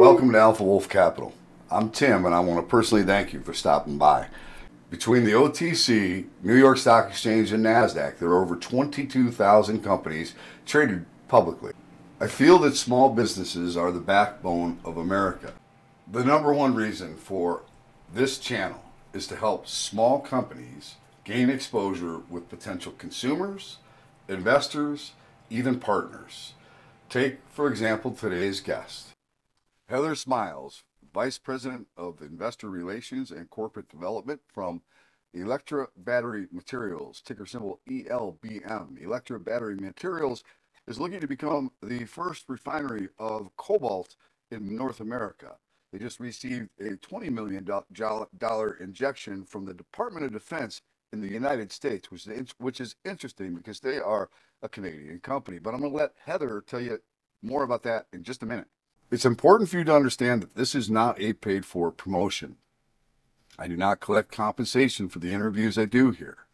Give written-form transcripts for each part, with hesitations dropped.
Welcome to Alpha Wolf Capital. I'm Tim, and I want to personally thank you for stopping by. Between the OTC, New York Stock Exchange, and NASDAQ, there are over 22,000 companies traded publicly. I feel that small businesses are the backbone of America. The number one reason for this channel is to help small companies gain exposure with potential consumers, investors, even partners. Take, for example, today's guest. Heather Smiles, Vice President of Investor Relations and Corporate Development from Electra Battery Materials, ticker symbol ELBM. Electra Battery Materials is looking to become the first refinery of cobalt in North America. They just received a $20 million injection from the Department of Defense in the United States, which is interesting because they are a Canadian company. But I'm going to let Heather tell you more about that in just a minute. It's important for you to understand that this is not a paid-for promotion. I do not collect compensation for the interviews I do here.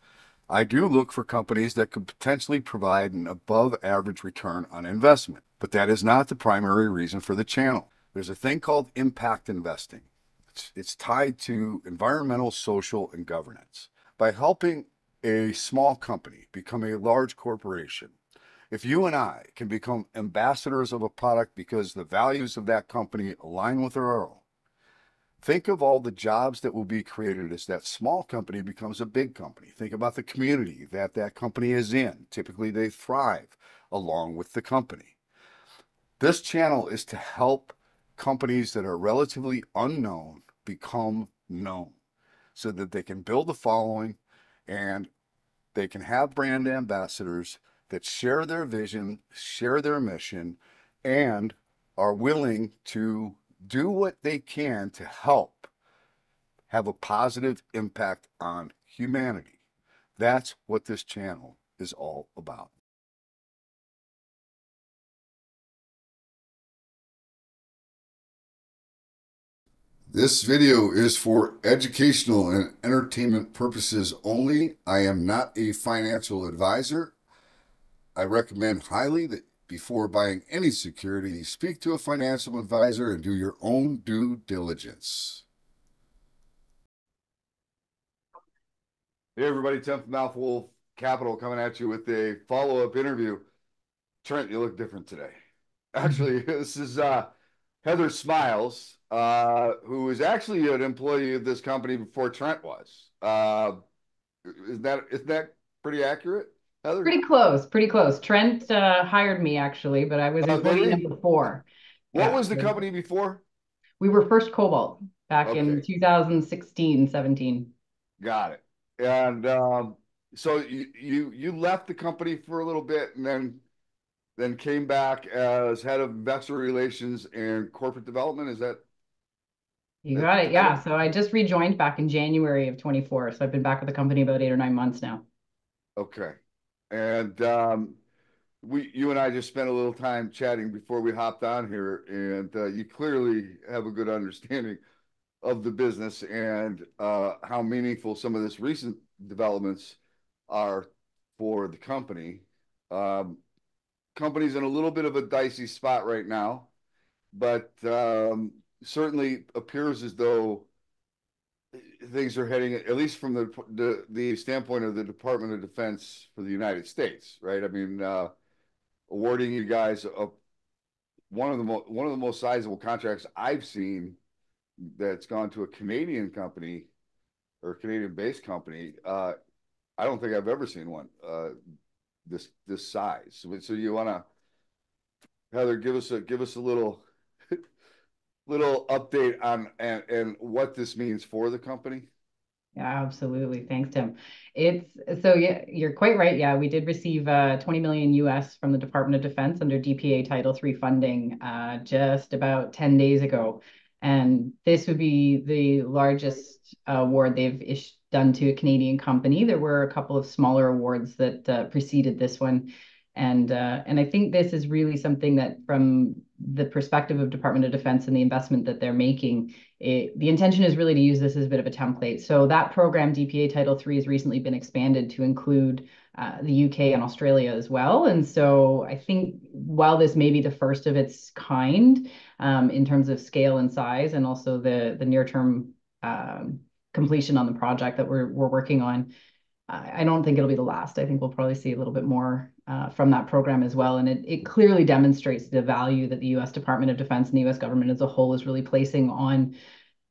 I do look for companies that could potentially provide an above-average return on investment, but that is not the primary reason for the channel. There's a thing called impact investing. It's tied to environmental, social, and governance. By helping a small company become a large corporation, if you and I can become ambassadors of a product because the values of that company align with our own, think of all the jobs that will be created as that small company becomes a big company. Think about the community that that company is in. Typically, they thrive along with the company. This channel is to help companies that are relatively unknown become known so that they can build a following and they can have brand ambassadors that share their vision, share their mission, and are willing to do what they can to help have a positive impact on humanity. That's what this channel is all about. This video is for educational and entertainment purposes only. I am not a financial advisor. I recommend highly that before buying any security, you speak to a financial advisor and do your own due diligence. Hey everybody, Tim from Alpha Wolf Capital coming at you with a follow-up interview. Trent, you look different today. Actually, this is Heather Smiles, who is actually an employee of this company before Trent was. Isn't that pretty accurate, Heather? Pretty close, pretty close. Trent hired me actually, but I was employee number 4. What Yeah. was the company before? We were first Cobalt back in Okay, 2016, 17. got it. And so you left the company for a little bit and then came back as head of investor relations and corporate development. Is that You that got the it. Yeah. title? So I just rejoined back in January of 24. So I've been back with the company about 8 or 9 months now. Okay. And you and I just spent a little time chatting before we hopped on here, and you clearly have a good understanding of the business and how meaningful some of this recent developments are for the company. Company's in a little bit of a dicey spot right now, but certainly appears as though things are heading, at least from the standpoint of the Department of Defense for the United States, right? I mean, awarding you guys one of the most sizable contracts I've seen that's gone to a Canadian company or Canadian-based company. I don't think I've ever seen one this size. So you want to, Heather, give us a little update on and what this means for the company. Yeah, absolutely. Thanks, Tim. Yeah, you're quite right. Yeah, we did receive 20 million US from the Department of Defense under DPA Title III funding just about 10 days ago. And this would be the largest award they've done to a Canadian company. There were a couple of smaller awards that preceded this one. And I think this is really something that, from the perspective of Department of Defense and the investment that they're making, the intention is really to use this as a bit of a template. So that program, DPA Title III, has recently been expanded to include the UK and Australia as well. And so I think while this may be the first of its kind in terms of scale and size, and also the near term completion on the project that we're working on, I don't think it'll be the last. I think we'll probably see a little bit more from that program as well. And it clearly demonstrates the value that the U.S. Department of Defense and the U.S. government as a whole is really placing on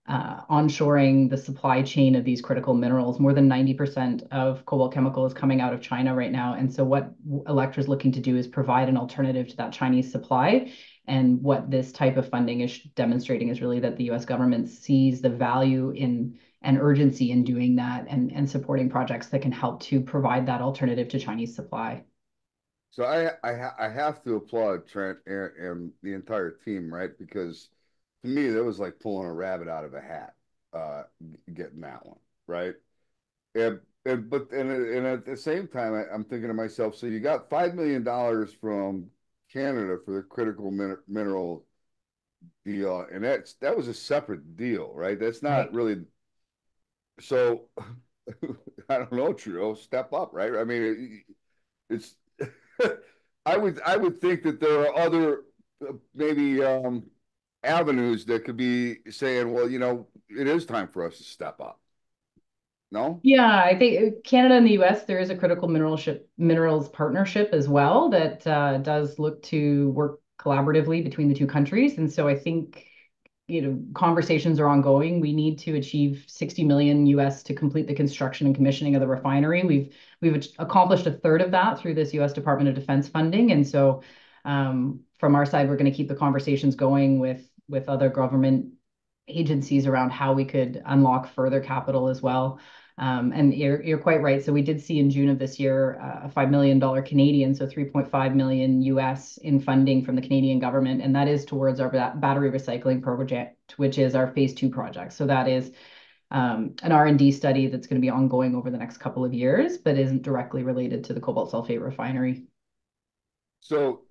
onshoring the supply chain of these critical minerals. More than 90% of cobalt chemical is coming out of China right now. And so what Electra is looking to do is provide an alternative to that Chinese supply. And what this type of funding is demonstrating is really that the U.S. government sees the value in and urgency in doing that and supporting projects that can help to provide that alternative to Chinese supply. So I have to applaud Trent and the entire team, right? Because to me, that was like pulling a rabbit out of a hat, getting that one, right? And at the same time, I'm thinking to myself, so you got $5 million from Canada for the critical mineral deal, and that was a separate deal, right? That's not Right. really so. I don't know, Trudeau, step up, right? I mean, it's I would think that there are other maybe avenues that could be saying, well, it is time for us to step up. No? Yeah, I think Canada and the US, there is a critical minerals partnership as well that does look to work collaboratively between the two countries. And so I think, conversations are ongoing. We need to achieve 60 million US to complete the construction and commissioning of the refinery. We've accomplished a third of that through this US Department of Defense funding. And so from our side, we're going to keep the conversations going with other government agencies around how we could unlock further capital as well. And you're quite right. So we did see in June of this year a $5 million Canadian, so 3.5 million US in funding from the Canadian government, and that is towards our battery recycling project, which is our phase 2 project. So that is an R&D study that's going to be ongoing over the next couple of years, but isn't directly related to the cobalt sulfate refinery. So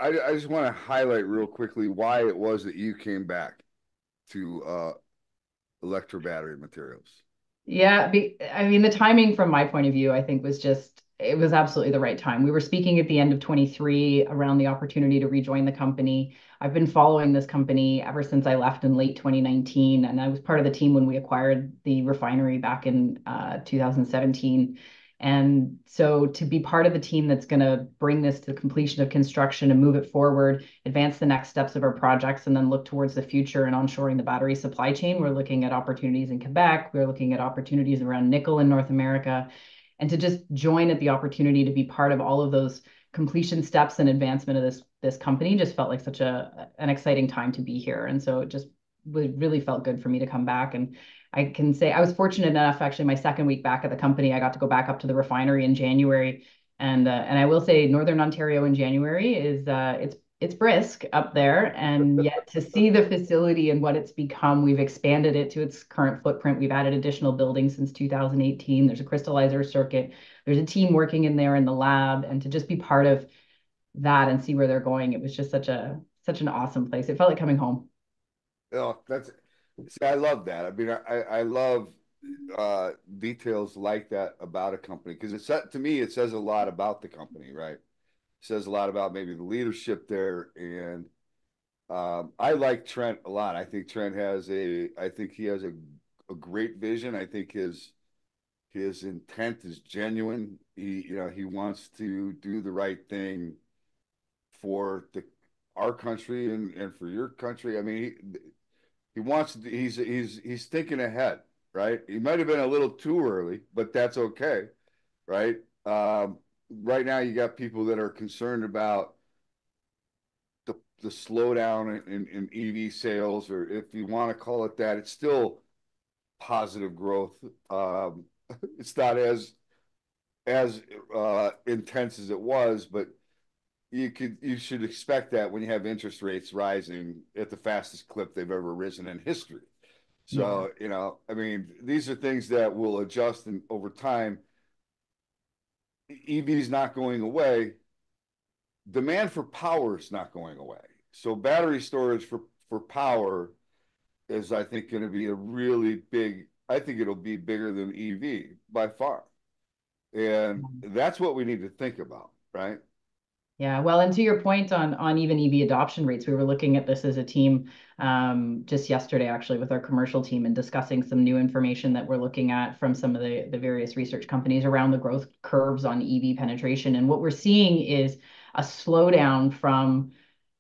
I just want to highlight real quickly why it was that you came back to Electra Battery Materials. Yeah, I mean, the timing from my point of view, I think it was absolutely the right time. We were speaking at the end of 23 around the opportunity to rejoin the company. I've been following this company ever since I left in late 2019, and I was part of the team when we acquired the refinery back in 2017. And so to be part of the team that's going to bring this to the completion of construction and move it forward, advance the next steps of our projects, and then look towards the future and onshoring the battery supply chain. We're looking at opportunities in Quebec. We're looking at opportunities around nickel in North America. And to just join at the opportunity to be part of all of those completion steps and advancement of this company just felt like such an exciting time to be here. And so it just really felt good for me to come back. And I can say I was fortunate enough, actually, my second week back at the company, I got to go back up to the refinery in January. And I will say Northern Ontario in January is it's brisk up there, and yet to see the facility and what it's become, we've expanded it to its current footprint. We've added additional buildings since 2018. There's a crystallizer circuit. There's a team working in there in the lab, and to just be part of that and see where they're going, it was just such an awesome place. It felt like coming home. Oh, see, I love that. I mean, I love details like that about a company because to me, it says a lot about the company, right? It says a lot about maybe the leadership there. And I like Trent a lot. I think he has a great vision. I think his intent is genuine. He wants to do the right thing for our country and for your country. I mean, he wants to, he's thinking ahead, right? He might have been a little too early, but that's okay, right? Right now, you got people that are concerned about the slowdown in EV sales, or if you want to call it that, it's still positive growth. It's not as intense as it was, but you should expect that when you have interest rates rising at the fastest clip they've ever risen in history. Yeah. So, I mean, these are things that will adjust over time. EV is not going away. Demand for power is not going away. So battery storage for power is, I think, going to be a really big, I think it'll be bigger than EV by far. And that's what we need to think about, right? Yeah, well, and to your point on even EV adoption rates, we were looking at this as a team just yesterday, actually, with our commercial team and discussing some new information that we're looking at from some of the various research companies around the growth curves on EV penetration. And what we're seeing is a slowdown from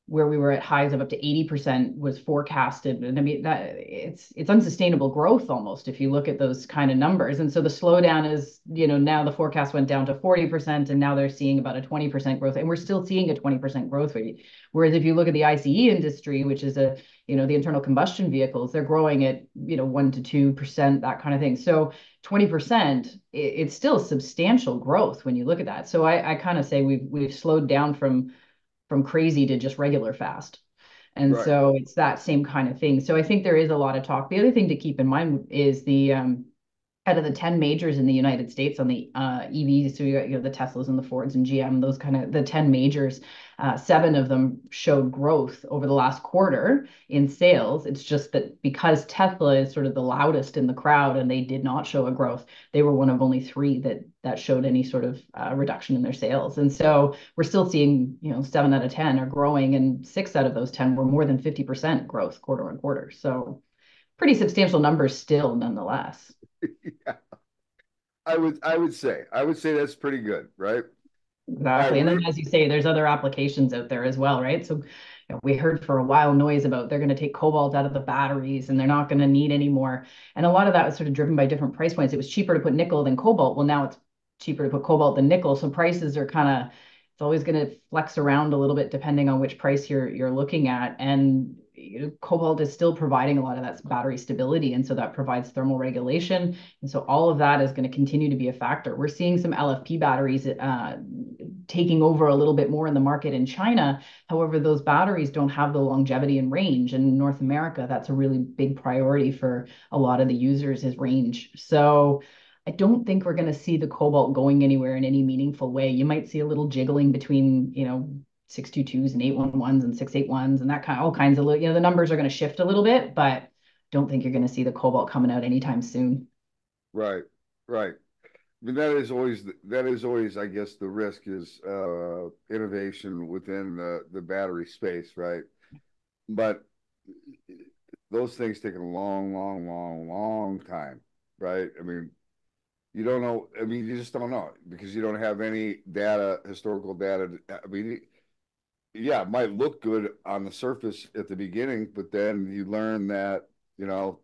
where we were at highs of up to 80% was forecasted. And I mean that it's unsustainable growth almost if you look at those kind of numbers. And so the slowdown is, now the forecast went down to 40% and now they're seeing about a 20% growth. And we're still seeing a 20% growth rate. Whereas if you look at the ICE industry, which is the internal combustion vehicles, they're growing at, 1 to 2%, that kind of thing. So 20%, it's still substantial growth when you look at that. So I kind of say we've slowed down from crazy to just regular fast. And Right. so it's that same kind of thing. So I think there is a lot of talk. The other thing to keep in mind is the out of the 10 majors in the United States on the EVs, so you got the Teslas and the Fords and GM, those kind of the 10 majors, 7 of them showed growth over the last quarter in sales. It's just that because Tesla is sort of the loudest in the crowd and they did not show a growth, they were one of only 3 that showed any sort of reduction in their sales. And so we're still seeing, 7 out of 10 are growing, and 6 out of those 10 were more than 50% growth quarter on quarter. So pretty substantial numbers still, nonetheless. Yeah, I would say that's pretty good, right? All right, Exactly. And then, we're as you say, there's other applications out there as well, right? So, we heard for a while noise about they're going to take cobalt out of the batteries and they're not going to need any more. And a lot of that was sort of driven by different price points. It was cheaper to put nickel than cobalt. Well, now it's cheaper to put cobalt than nickel. So prices are kind of, it's always going to flex around a little bit depending on which price you're looking at. And cobalt is still providing a lot of that battery stability, and so that provides thermal regulation. And so all of that is going to continue to be a factor. We're seeing some LFP batteries taking over a little bit more in the market in China. However, those batteries don't have the longevity and range. And in North America, that's a really big priority for a lot of the users is range. So I don't think we're going to see the cobalt going anywhere in any meaningful way. You might see a little jiggling between, 622s and 811s and 681s and that kind of all kinds of, the numbers are going to shift a little bit, but don't think you're going to see the cobalt coming out anytime soon. right, right. I mean, that is always, I guess, the risk is innovation within the battery space, right? But those things take a long, long, long, long time, right? I mean, you don't know. I mean, you just don't know because you don't have any data, historical data. I mean, yeah, it might look good on the surface at the beginning, but then you learn that, you know,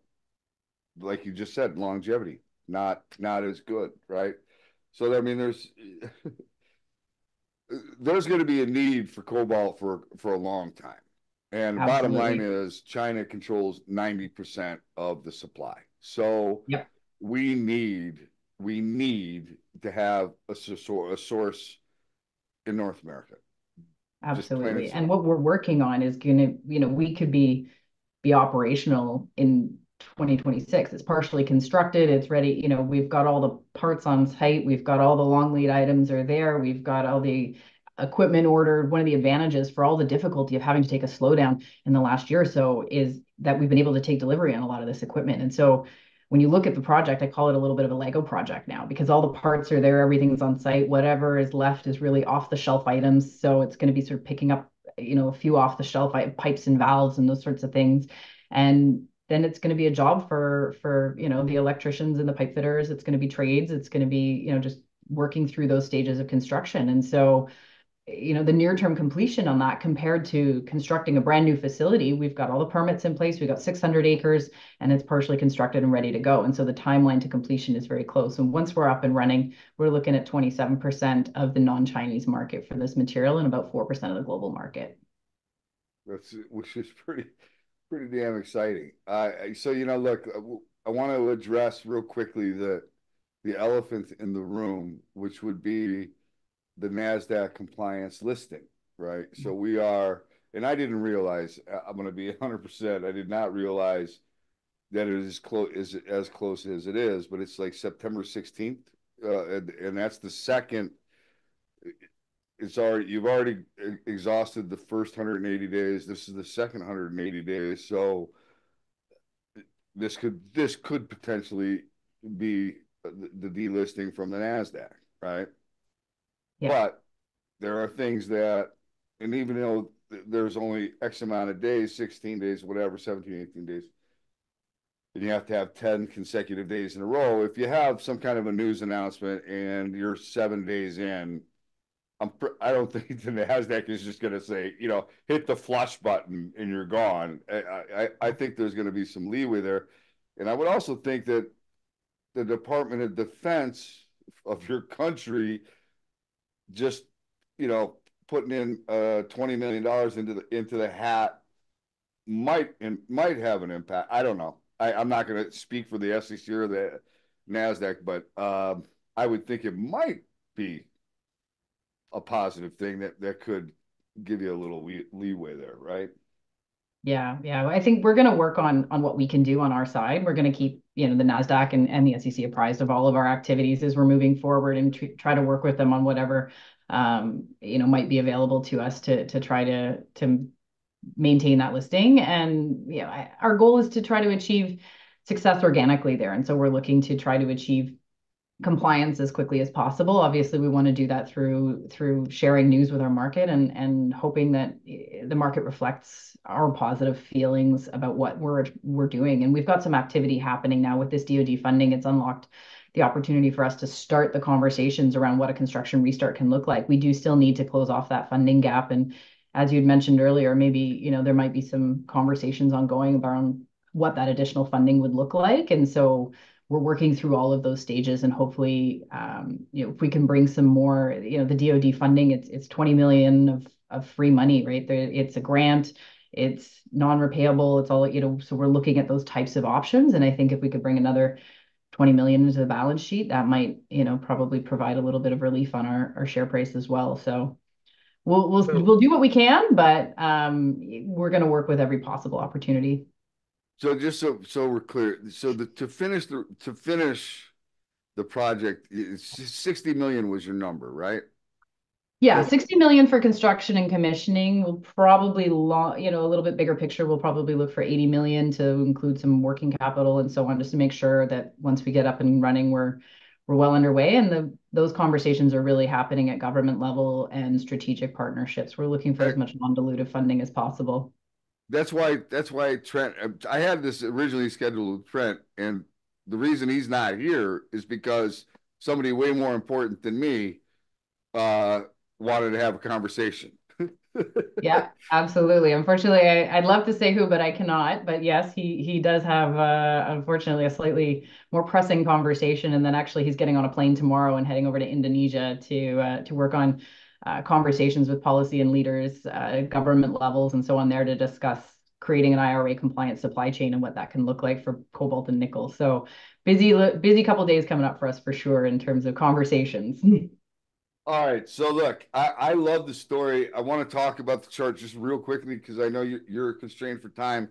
like you just said, longevity, not as good, right? So I mean, there's going to be a need for cobalt for a long time. And the bottom line Absolutely. is China controls 90% of the supply. So Yep. we need to have a source in North America. Just plain and Absolutely. And simple. what we're working on is going to, we could be operational in 2026. It's partially constructed, it's ready, we've got all the parts on site, we've got all the long lead items are there, we've got all the equipment ordered. One of the advantages for all the difficulty of having to take a slowdown in the last year or so is that we've been able to take delivery on a lot of this equipment. And so when you look at the project, I call it a little bit of a Lego project now because all the parts are there, everything's on site, whatever is left is really off the shelf items. So it's going to be sort of picking up, a few off the shelf pipes and valves and those sorts of things. And then it's going to be a job for the electricians and the pipe fitters. It's going to be trades. It's going to be just working through those stages of construction. And so the near term completion on that compared to constructing a brand new facility, we've got all the permits in place, we've got 600 acres and it's partially constructed and ready to go. And so the timeline to completion is very close. And once we're up and running, we're looking at 27% of the non-Chinese market for this material and about 4% of the global market. Which is pretty damn exciting. So look, I want to address real quickly the elephant in the room, which would be the NASDAQ compliance listing, right? So we are, and I didn't realize, I'm going to be 100%, I did not realize that it is as close as it is, but it's like September 16th, and that's the second. You've already exhausted the first 180 days. This is the second 180 days. So this could potentially be the delisting from the NASDAQ, right? Yeah. But there are things that, and even though there's only X amount of days, 16 days, whatever, 17, 18 days, and you have to have 10 consecutive days in a row. If you have some kind of a news announcement and you're 7 days in, I don't think the NASDAQ is just going to say, hit the flush button and you're gone. I think there's going to be some leeway there. And I would also think that the Department of Defense of your country just, you know, putting in $20 million into the hat might have an impact. I don't know. I'm not going to speak for the SEC or the NASDAQ, but I would think it might be a positive thing that could give you a little leeway there, right? Yeah, yeah. I think we're going to work on what we can do on our side. We're going to keep, the NASDAQ and the SEC apprised of all of our activities as we're moving forward and try to work with them on whatever, might be available to us to try to maintain that listing. And, our goal is to try to achieve success organically there. And so we're looking to try to achieve compliance as quickly as possible. Obviously, we want to do that through sharing news with our market and hoping that the market reflects our positive feelings about what we're doing. And we've got some activity happening now with this DOD funding. It's unlocked the opportunity for us to start the conversations around what a construction restart can look like. We do still need to close off that funding gap. And as you'd mentioned earlier, maybe, there might be some conversations ongoing around what that additional funding would look like. And so we're working through all of those stages, and hopefully, if we can bring some more, the DOD funding, it's 20 million of free money, right? It's a grant, it's non-repayable, it's all, so we're looking at those types of options. And I think if we could bring another 20 million into the balance sheet, that might, probably provide a little bit of relief on our share price as well. So we'll do what we can, but we're going to work with every possible opportunity. So just so we're clear, so to finish the project, 60 million was your number, right? Yeah, That 60 million for construction and commissioning. We'll probably, a little bit bigger picture, we'll probably look for 80 million to include some working capital and so on, just to make sure that once we get up and running, we're well underway. And those conversations are really happening at government level and strategic partnerships. We're looking for as much non-dilutive funding as possible. that's why Trent. I had this originally scheduled with Trent, and the reason he's not here is because somebody way more important than me uh, wanted to have a conversation. Yeah, absolutely. Unfortunately, I'd love to say who, but I cannot. But yes, he does have, unfortunately, a slightly more pressing conversation, and then actually he's getting on a plane tomorrow and heading over to Indonesia to work on conversations with policy and leaders, government levels, and so on there to discuss creating an IRA compliant supply chain and what that can look like for cobalt and nickel. So busy couple days coming up for us for sure in terms of conversations. All right, so look, I love the story. I want to talk about the chart just real quickly because I know you're constrained for time.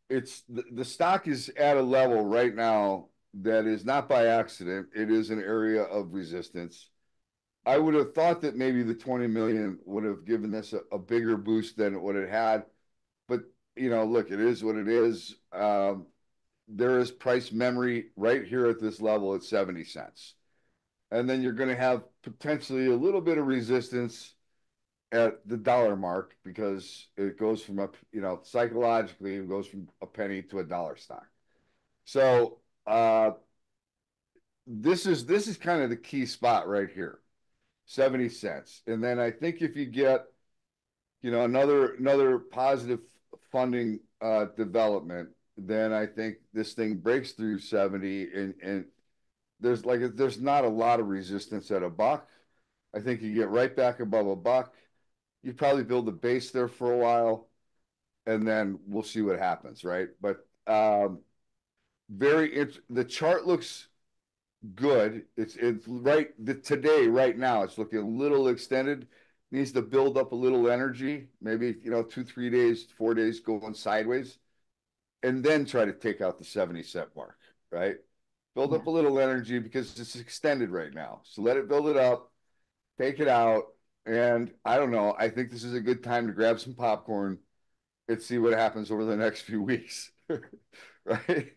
It's the stock is at a level right now that is not by accident. It is an area of resistance. I would have thought that maybe the 20 million would have given this a bigger boost than what it had. But, look, it is what it is. There is price memory right here at this level at 70 cents. And then you're going to have potentially a little bit of resistance at the dollar mark because it goes from psychologically, it goes from a penny to a dollar stock. So this is kind of the key spot right here, 70 cents. And then I think if you get, another positive funding development, then I think this thing breaks through 70 and there's not a lot of resistance at a buck. I think you get right back above a buck. You probably build a base there for a while, and then we'll see what happens, right? But the chart looks good. It's right today, right now, it's looking a little extended. Needs to build up a little energy, maybe 2, 3 days, 4 days going sideways, and then try to take out the 70-cent mark, right? Build Yeah. up a little energy because it's extended right now. So let it build it up, take it out, and I don't know. I think this is a good time to grab some popcorn and see what happens over the next few weeks. Right?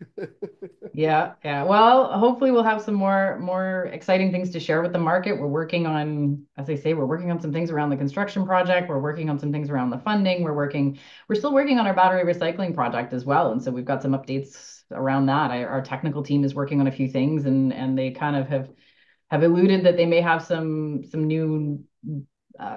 Yeah, yeah. Well, hopefully we'll have some more exciting things to share with the market. We're working on, as I say, we're working on some things around the construction project. We're working on some things around the funding. We're still working on our battery recycling project as well. And so we've got some updates around that. Our technical team is working on a few things, and they kind of have alluded that they may have some new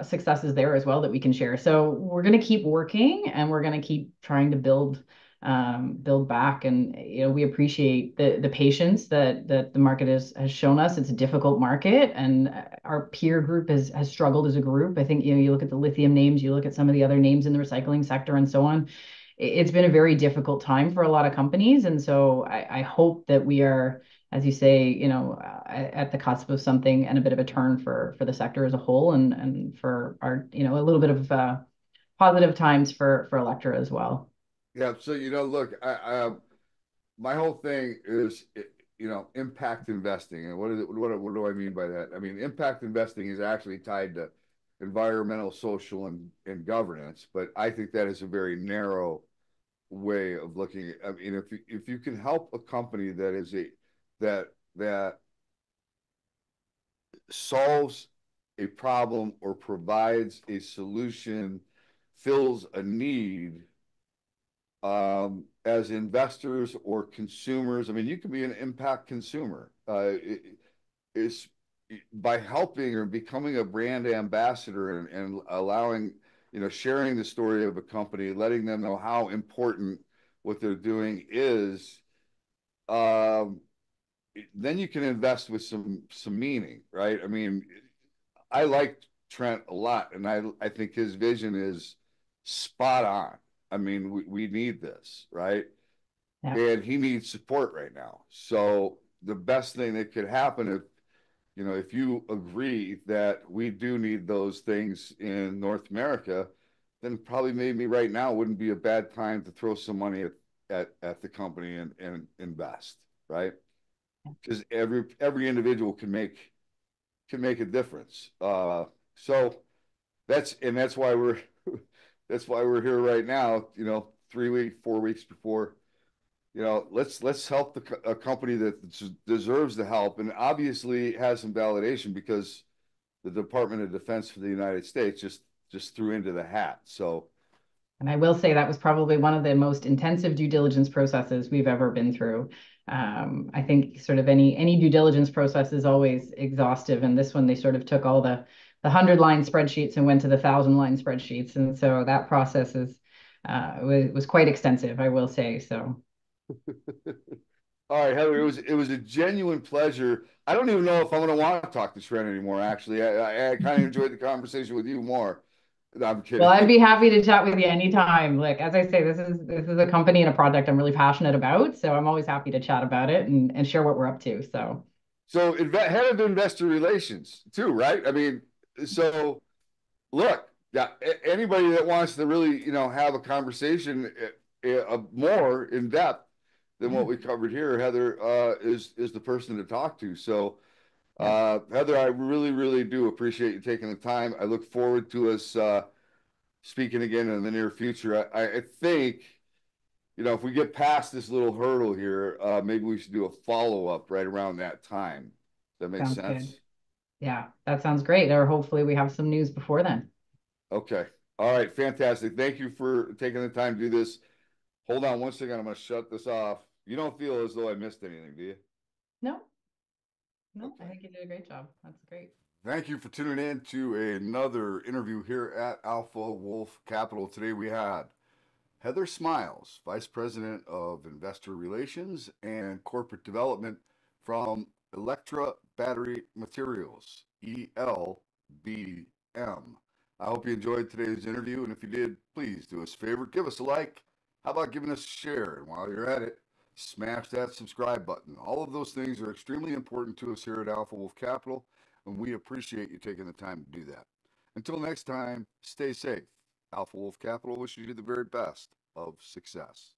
successes there as well that we can share. So we're going to keep working, and we're going to keep trying to build back. And we appreciate the patience that the market has shown us. It's a difficult market, and our peer group has struggled as a group. I think you look at the lithium names, you look at some of the other names in the recycling sector, and so on. It's been a very difficult time for a lot of companies, and so I hope that we are, as you say, at the cusp of something and a bit of a turn for the sector as a whole, and for our, a little bit of positive times for Electra as well. Yeah. So, look, my whole thing is, impact investing. And what is it? What do I mean by that? I mean, impact investing is actually tied to environmental, social, and governance. But I think that is a very narrow way of looking at. I mean, if you can help a company that solves a problem or provides a solution, fills a need, as investors or consumers. I mean, you can be an impact consumer. It's by helping or becoming a brand ambassador, and allowing, sharing the story of a company, letting them know how important what they're doing is. Um, then you can invest with some meaning, right? I mean, I like Trent a lot, and I think his vision is spot on. I mean, we need this, right? Yeah. And he needs support right now. So the best thing that could happen, if you agree that we do need those things in North America, then probably maybe right now wouldn't be a bad time to throw some money at the company and invest, right? Because every individual can make a difference. So that's why we're that's why we're here right now. 3 weeks, 4 weeks before. Let's help a company that deserves the help, and obviously has some validation, because the Department of Defense for the United States just threw into the hat. So. And I will say that was probably one of the most intensive due diligence processes we've ever been through. I think sort of any due diligence process is always exhaustive, and this one they sort of took all the 100-line spreadsheets and went to the 1,000-line spreadsheets, and so that process was quite extensive, I will say. So. All right, Heather, it was a genuine pleasure. I don't even know if I'm going to want to talk to Trent anymore. Actually, I kind of enjoyed the conversation with you more. No, I'm Well, kidding. I'd be happy to chat with you anytime. Like, as I say, this is a company and a project I'm really passionate about, so I'm always happy to chat about it and share what we're up to. So. So, head of investor relations too, right? I mean, so look, yeah, anybody that wants to really, have a conversation, more in depth than Yeah. what we covered here, Heather, is the person to talk to. So, Yeah. Heather, I really, really do appreciate you taking the time. I look forward to us speaking again in the near future. I think, if we get past this little hurdle here, maybe we should do a follow-up right around that time. Does that make Sounds good. sense? Yeah, that sounds great. Or hopefully we have some news before then. Okay. All right. Fantastic. Thank you for taking the time to do this. Hold on one second. I'm going to shut this off. You don't feel as though I missed anything, do you? No, no, I Okay. think you did a great job. That's great. Thank you for tuning in to another interview here at Alpha Wolf Capital. Today we had Heather Smiles, Vice President of Investor Relations and Corporate Development from Electra Battery Materials, ELBM. I hope you enjoyed today's interview, and if you did, please do us a favor, give us a like. How about giving us a share? And while you're at it, smash that subscribe button. All of those things are extremely important to us here at Alpha Wolf Capital, and we appreciate you taking the time to do that. Until next time, stay safe. Alpha Wolf Capital wishes you the very best of success.